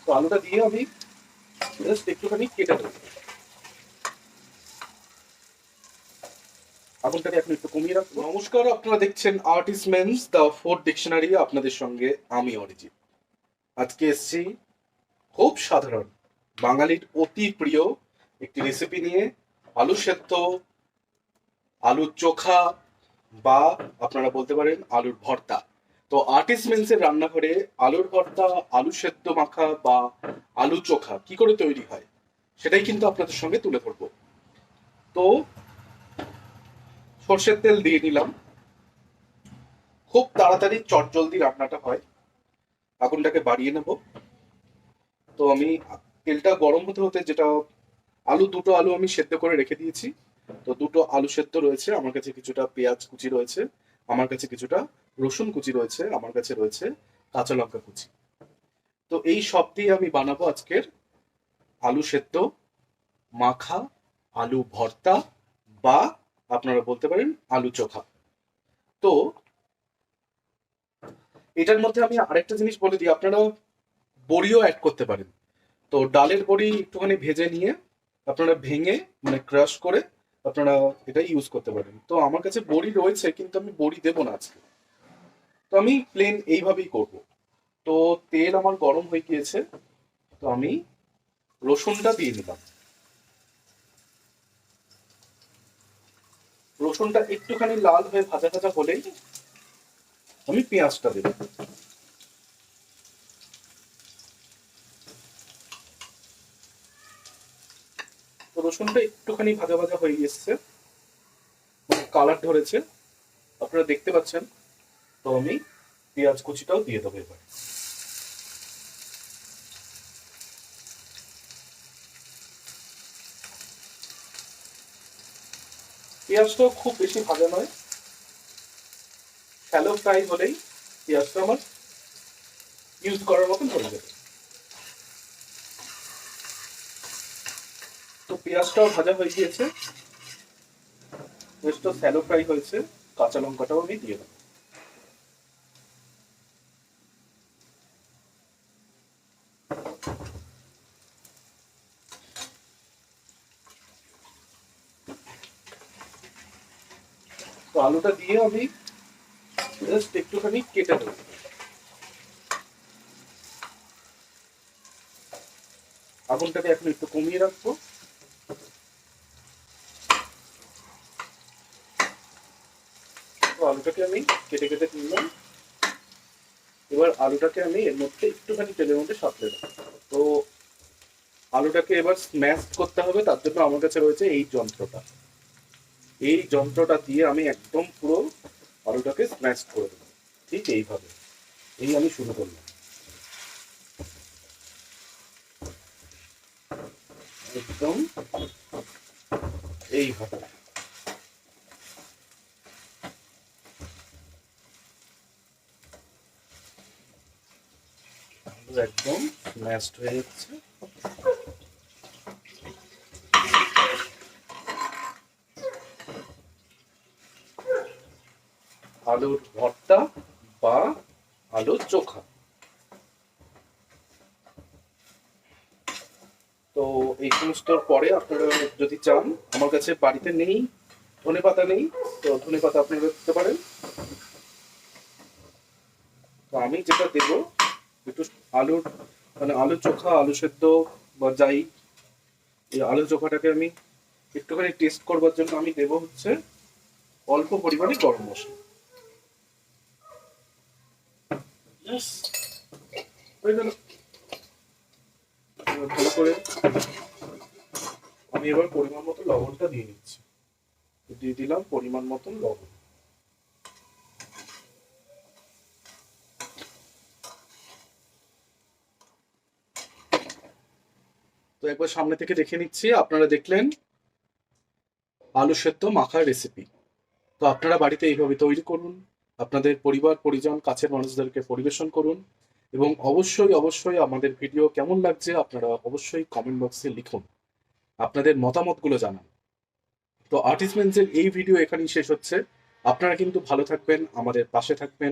তো আলুটা দিয়ে আমি জাস্ট একটুখানি কেটে দেবো। আগুনটাকে এখন একটু কমিয়ে রাখবো। নমস্কার, আপনারা দেখছেন আর্টিস্টমেন্স দ্য ফোর্থ ডিকশনারি। আপনাদের সঙ্গে আমি অরিজিৎ। আজকে এসেছি খুব সাধারণ বাঙালির অতি প্রিয় একটি রেসিপি নিয়ে, আলু সেদ্ধ, আলুর চোখা, বা আপনারা বলতে পারেন আলুর ভর্তা। তো আর্টিস্টমেন্সের রান্নাঘরে আলুর ভর্তা, আলু সেদ্ধ মাখা বা আলু চোখা কি করে তৈরি হয় সেটাই কিন্তু আপনাদের সঙ্গে তুলে ধরবো। তো সর্ষের তেল দিয়ে নিলাম, খুব তাড়াতাড়ি চটজলদি রান্নাটা হয়। আগুনটাকে বাড়িয়ে নেব। তো আমি তেলটা গরম হতে হতে যেটা দুটো আলু আমি সেদ্ধ করে রেখে দিয়েছি। তো দুটো আলু সেদ্ধ রয়েছে, আমার কাছে কিছুটা পেঁয়াজ কুচি রয়েছে, আমার কাছে কিছুটা রসুন কুচি রয়েছে, আমার কাছে রয়েছে কাঁচা লঙ্কা কুচি। তো এই সব দিয়ে আমি বানাবো আজকের আলু সেদ্ধ মাখা, আলু ভর্তা, বা আপনারা বলতে পারেন আলু চোখা। তো এটার মধ্যে আমি আরেকটা জিনিস বলে দিই, আপনারা বড়িও অ্যাড করতে পারেন। তো ডালের বড়ি একটুখানি ভেজে নিয়ে আপনারা ভেঙে মানে ক্রাশ করে আপনারা এটা ইউজ করতে পারেন। তো আমার কাছে বড়ি রয়েছে কিন্তু আমি বড়ি দেবো না আজকে, তো আমি প্লেন এইভাবেই করব। তো তেল আমার গরম হয়ে গিয়েছে, তো আমি রসুনটা দিয়ে দিলাম। রসুনটা একটুখানি লাল হয়ে ভাজা ভাজা হলেই আমি পেঁয়াজটা দেবো। তো রসুনটা একটুখানি ভাজা ভাজা হয়ে এসছে, কালার ধরেছে, আপনারা দেখতে পাচ্ছেন। তো আমি পেঁয়াজ কুচিটাও দিয়ে দেবো এবার। পেঁয়াজটাও খুব বেশি ভাজা নয়, শ্যালো ফ্রাই হলেই পেঁয়াজটা আমার ইউজ করার মতন হয়ে যাবে। তো পেঁয়াজটাও ভাজা হয়ে গিয়েছে, পেঁয়াজটা শ্যালো ফ্রাই হয়েছে, কাঁচা লঙ্কাটাও আমি দিয়ে দেবো। তো আলুটা দিয়ে আমি জাস্ট একটুখানি কেটে দেবো। আগুনটাকে এখন একটু কমিয়ে রাখবো। তো আলুটাকে আমি কেটে কেটে নিলাম। এবার আলুটাকে আমি এর মধ্যে একটুখানি তেলের মধ্যে সাঁতলে দেবো। তো আলুটাকে এবার স্ম্যাশ করতে হবে, তার জন্য আমার কাছে রয়েছে এই যন্ত্রটা। এই যন্ত্রটা দিয়ে আমি একদম পুরো আলুটাকে স্ম্যাশ করে দেবো, ঠিক এইভাবে। এই আমি শুরু করলাম একদম এইভাবে। আলু একদম স্ম্যাশড হয়ে যাচ্ছে। আলুর ভর্তা বা আলুর চোখা। তো এই সমস্তর পরে আপনারা যদি চান, আমার কাছে বাড়িতে নেই, ধনেপাতা নেই, তো ধনেপাতা আপনারা দিতে পারেন। তো আমি যেটা দেব একটু আলুর মানে আলু চোখা, আলু সেদ্ধ বা যাই, এই আলু চোখাটাকে আমি একটুখানি টেস্ট করবার জন্য আমি দেব হচ্ছে অল্প পরিমাণে গরম মশলা। ব্যাস, হয়ে গেল। ভালো করে আমি এবার পরিমাণ মতো লবণটা দিয়ে নিচ্ছি। দিয়ে দিলাম পরিমাণ মতন লবণ। তো একবার সামনে থেকে দেখে নিচ্ছি। আপনারা দেখলেন আলু সেদ্ধ মাখার রেসিপি। তো আপনারা বাড়িতে এইভাবে তৈরি করুন, আপনাদের পরিবার পরিজন কাছের মানুষদেরকে পরিবেশন করুন, এবং অবশ্যই অবশ্যই আমাদের ভিডিও কেমন লাগছে আপনারা অবশ্যই কমেন্ট বক্সে লিখুন, আপনাদের মতামতগুলো জানান। তো আর্টিস্টমেন্টসের এই ভিডিও এখানেই শেষ হচ্ছে। আপনারা কিন্তু ভালো থাকবেন, আমাদের পাশে থাকবেন,